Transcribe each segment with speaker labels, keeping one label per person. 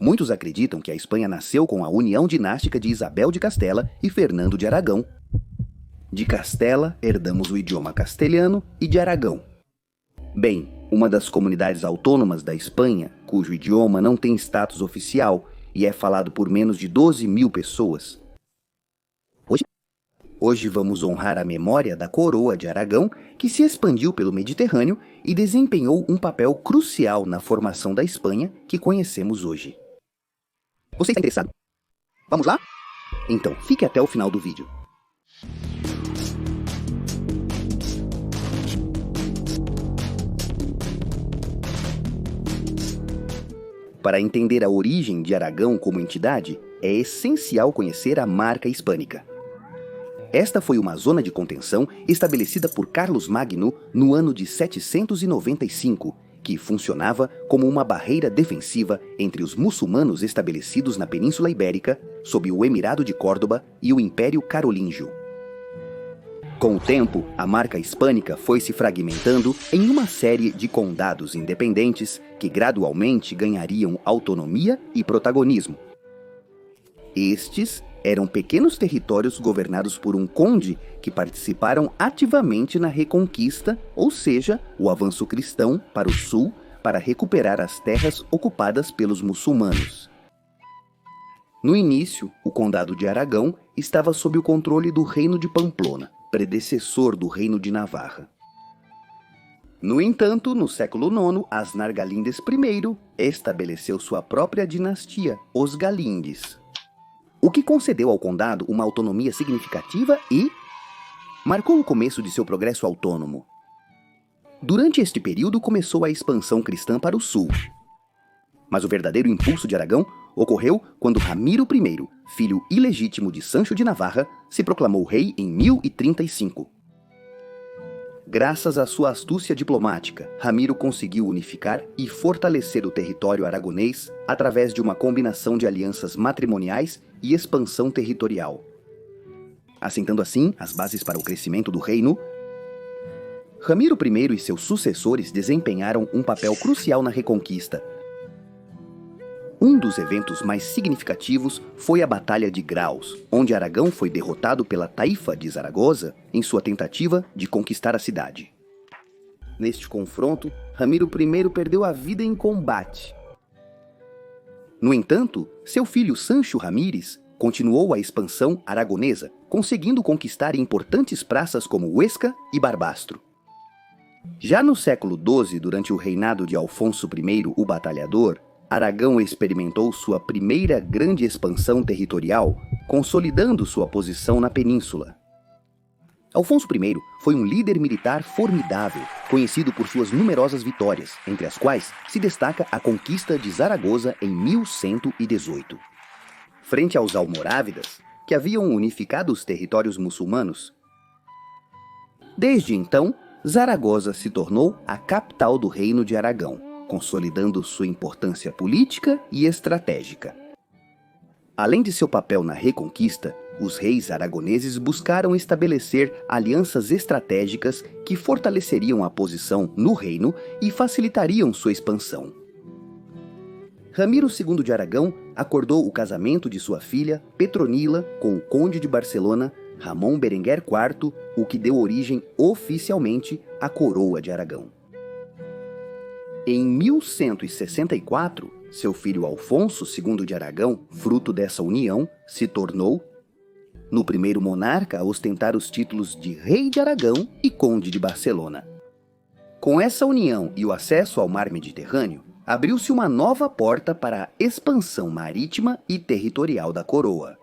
Speaker 1: Muitos acreditam que a Espanha nasceu com a união dinástica de Isabel de Castela e Fernando de Aragão. De Castela, herdamos o idioma castelhano e de Aragão. Bem, uma das comunidades autônomas da Espanha, cujo idioma não tem status oficial e é falado por menos de 12 mil pessoas. Hoje vamos honrar a memória da coroa de Aragão, que se expandiu pelo Mediterrâneo e desempenhou um papel crucial na formação da Espanha que conhecemos hoje. Você está interessado? Vamos lá? Então, fique até o final do vídeo. Para entender a origem de Aragão como entidade, é essencial conhecer a marca hispânica. Esta foi uma zona de contenção estabelecida por Carlos Magno no ano de 795, que funcionava como uma barreira defensiva entre os muçulmanos estabelecidos na Península Ibérica, sob o Emirado de Córdoba e o Império Carolíngio. Com o tempo, a marca hispânica foi se fragmentando em uma série de condados independentes que gradualmente ganhariam autonomia e protagonismo. Estes eram pequenos territórios governados por um conde que participaram ativamente na Reconquista, ou seja, o avanço cristão para o sul para recuperar as terras ocupadas pelos muçulmanos. No início, o Condado de Aragão estava sob o controle do Reino de Pamplona, predecessor do Reino de Navarra. No entanto, no século IX, Asnar Galíndez I estabeleceu sua própria dinastia, os Galíndes, o que concedeu ao condado uma autonomia significativa e marcou o começo de seu progresso autônomo. Durante este período começou a expansão cristã para o sul. Mas o verdadeiro impulso de Aragão ocorreu quando Ramiro I, filho ilegítimo de Sancho de Navarra, se proclamou rei em 1035. Graças à sua astúcia diplomática, Ramiro conseguiu unificar e fortalecer o território aragonês através de uma combinação de alianças matrimoniais e expansão territorial. Assentando assim as bases para o crescimento do reino, Ramiro I e seus sucessores desempenharam um papel crucial na Reconquista. Um dos eventos mais significativos foi a Batalha de Graus, onde Aragão foi derrotado pela Taifa de Zaragoza em sua tentativa de conquistar a cidade. Neste confronto, Ramiro I perdeu a vida em combate. No entanto, seu filho Sancho Ramírez continuou a expansão aragonesa, conseguindo conquistar importantes praças como Huesca e Barbastro. Já no século XII, durante o reinado de Alfonso I, o Batalhador, Aragão experimentou sua primeira grande expansão territorial, consolidando sua posição na península. Alfonso I foi um líder militar formidável, conhecido por suas numerosas vitórias, entre as quais se destaca a conquista de Zaragoza em 1118. Frente aos almorávidas, que haviam unificado os territórios muçulmanos. Desde então, Zaragoza se tornou a capital do Reino de Aragão, consolidando sua importância política e estratégica. Além de seu papel na Reconquista, os reis aragoneses buscaram estabelecer alianças estratégicas que fortaleceriam a posição no reino e facilitariam sua expansão. Ramiro II de Aragão acordou o casamento de sua filha, Petronila, com o conde de Barcelona, Ramon Berenguer IV, o que deu origem oficialmente à coroa de Aragão. Em 1164, seu filho Alfonso II de Aragão, fruto dessa união, se tornou no primeiro monarca a ostentar os títulos de Rei de Aragão e Conde de Barcelona. Com essa união e o acesso ao mar Mediterrâneo, abriu-se uma nova porta para a expansão marítima e territorial da coroa.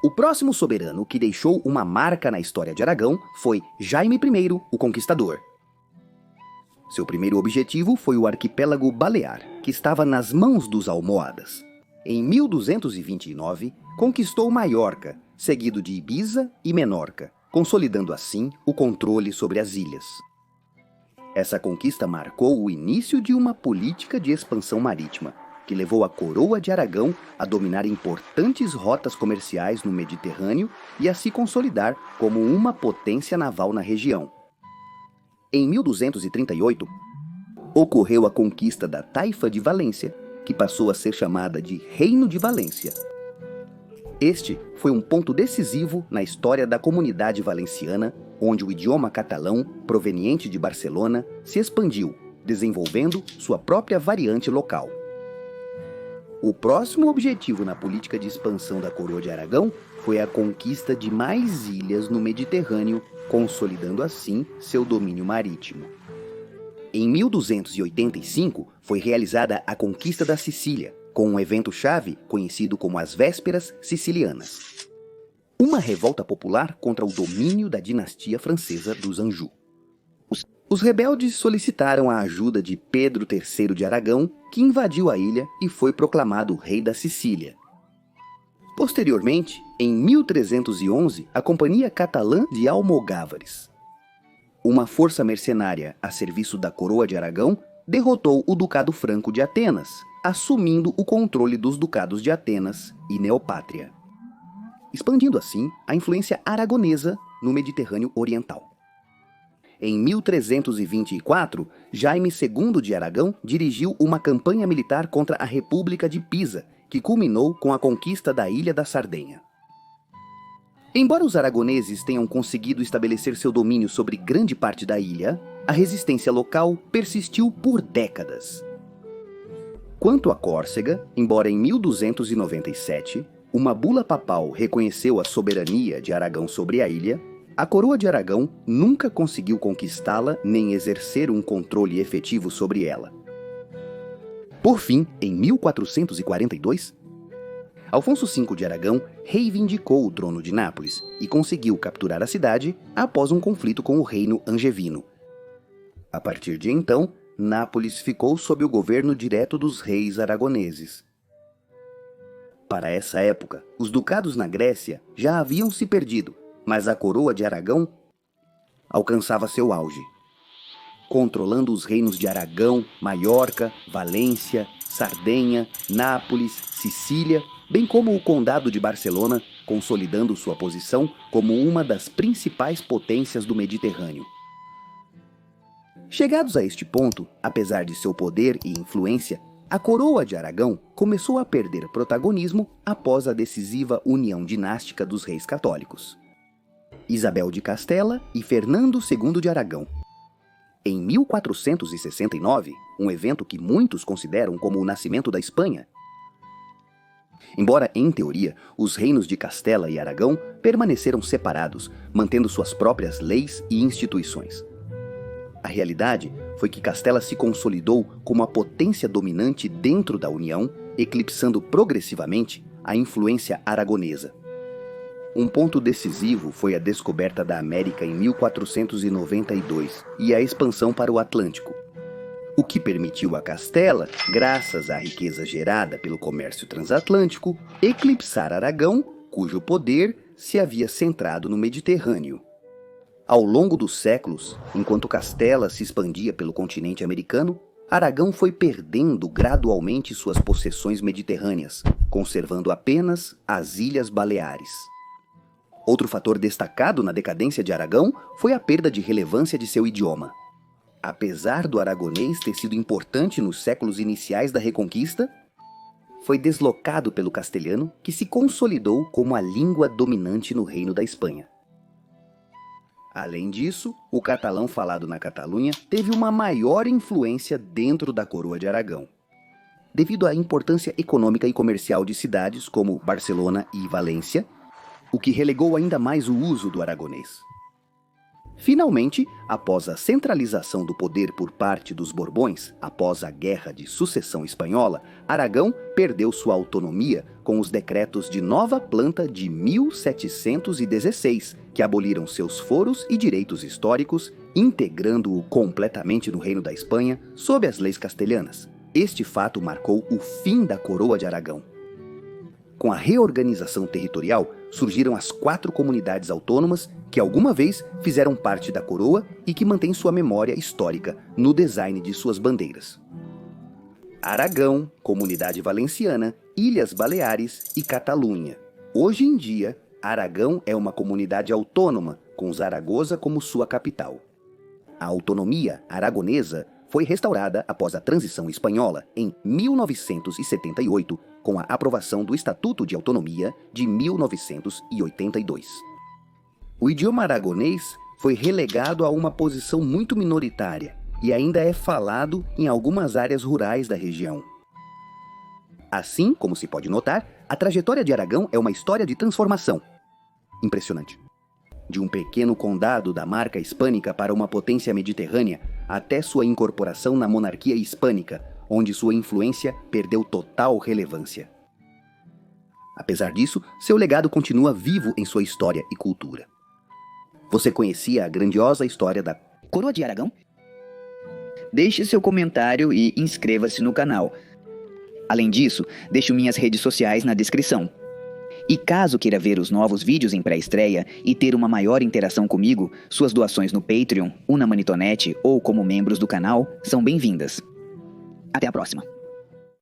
Speaker 1: O próximo soberano que deixou uma marca na história de Aragão foi Jaime I, o Conquistador. Seu primeiro objetivo foi o arquipélago Balear, que estava nas mãos dos almohadas. Em 1229, conquistou Maiorca, seguido de Ibiza e Menorca, consolidando assim o controle sobre as ilhas. Essa conquista marcou o início de uma política de expansão marítima, que levou a coroa de Aragão a dominar importantes rotas comerciais no Mediterrâneo e a se consolidar como uma potência naval na região. Em 1238, ocorreu a conquista da Taifa de Valência, que passou a ser chamada de Reino de Valência. Este foi um ponto decisivo na história da comunidade valenciana, onde o idioma catalão, proveniente de Barcelona, se expandiu, desenvolvendo sua própria variante local. O próximo objetivo na política de expansão da Coroa de Aragão foi a conquista de mais ilhas no Mediterrâneo, consolidando assim seu domínio marítimo. Em 1285 foi realizada a conquista da Sicília, com um evento-chave conhecido como as Vésperas Sicilianas. Uma revolta popular contra o domínio da dinastia francesa dos Anjou. Os rebeldes solicitaram a ajuda de Pedro III de Aragão, que invadiu a ilha e foi proclamado rei da Sicília. Posteriormente, em 1311, a Companhia Catalã de Almogávares, uma força mercenária a serviço da Coroa de Aragão, derrotou o Ducado Franco de Atenas, assumindo o controle dos ducados de Atenas e Neopátria, expandindo assim a influência aragonesa no Mediterrâneo Oriental. Em 1324, Jaime II de Aragão dirigiu uma campanha militar contra a República de Pisa, que culminou com a conquista da Ilha da Sardenha. Embora os aragoneses tenham conseguido estabelecer seu domínio sobre grande parte da ilha, a resistência local persistiu por décadas. Quanto à Córcega, embora em 1297 uma bula papal reconheceu a soberania de Aragão sobre a ilha, a Coroa de Aragão nunca conseguiu conquistá-la nem exercer um controle efetivo sobre ela. Por fim, em 1442, Afonso V de Aragão reivindicou o trono de Nápoles e conseguiu capturar a cidade após um conflito com o reino angevino. A partir de então, Nápoles ficou sob o governo direto dos reis aragoneses. Para essa época, os ducados na Grécia já haviam se perdido, mas a Coroa de Aragão alcançava seu auge, controlando os reinos de Aragão, Maiorca, Valência, Sardenha, Nápoles, Sicília, bem como o Condado de Barcelona, consolidando sua posição como uma das principais potências do Mediterrâneo. Chegados a este ponto, apesar de seu poder e influência, a Coroa de Aragão começou a perder protagonismo após a decisiva união dinástica dos reis católicos, Isabel de Castela e Fernando II de Aragão. Em 1469, um evento que muitos consideram como o nascimento da Espanha. Embora, em teoria, os reinos de Castela e Aragão permaneceram separados, mantendo suas próprias leis e instituições. A realidade foi que Castela se consolidou como a potência dominante dentro da União, eclipsando progressivamente a influência aragonesa. Um ponto decisivo foi a descoberta da América em 1492 e a expansão para o Atlântico, o que permitiu a Castela, graças à riqueza gerada pelo comércio transatlântico, eclipsar Aragão, cujo poder se havia centrado no Mediterrâneo. Ao longo dos séculos, enquanto Castela se expandia pelo continente americano, Aragão foi perdendo gradualmente suas possessões mediterrâneas, conservando apenas as Ilhas Baleares. Outro fator destacado na decadência de Aragão foi a perda de relevância de seu idioma. Apesar do aragonês ter sido importante nos séculos iniciais da Reconquista, foi deslocado pelo castelhano, que se consolidou como a língua dominante no Reino da Espanha. Além disso, o catalão falado na Catalunha teve uma maior influência dentro da Coroa de Aragão, devido à importância econômica e comercial de cidades como Barcelona e Valência, o que relegou ainda mais o uso do aragonês. Finalmente, após a centralização do poder por parte dos Borbões, após a Guerra de Sucessão Espanhola, Aragão perdeu sua autonomia com os decretos de Nova Planta de 1716, que aboliram seus foros e direitos históricos, integrando-o completamente no Reino da Espanha sob as leis castelhanas. Este fato marcou o fim da Coroa de Aragão. Com a reorganização territorial, surgiram as 4 comunidades autônomas que alguma vez fizeram parte da coroa e que mantêm sua memória histórica no design de suas bandeiras: Aragão, Comunidade Valenciana, Ilhas Baleares e Catalunha. Hoje em dia, Aragão é uma comunidade autônoma, com Zaragoza como sua capital. A autonomia aragonesa foi restaurada após a transição espanhola em 1978, com a aprovação do Estatuto de Autonomia de 1982. O idioma aragonês foi relegado a uma posição muito minoritária e ainda é falado em algumas áreas rurais da região. Assim, como se pode notar, a trajetória de Aragão é uma história de transformação. Impressionante. De um pequeno condado da marca hispânica para uma potência mediterrânea, até sua incorporação na monarquia hispânica, onde sua influência perdeu total relevância. Apesar disso, seu legado continua vivo em sua história e cultura. Você conhecia a grandiosa história da Coroa de Aragão?
Speaker 2: Deixe seu comentário e inscreva-se no canal. Além disso, deixo minhas redes sociais na descrição. E caso queira ver os novos vídeos em pré-estreia e ter uma maior interação comigo, suas doações no Patreon, Una Manitonet ou como membros do canal são bem-vindas. Até a próxima!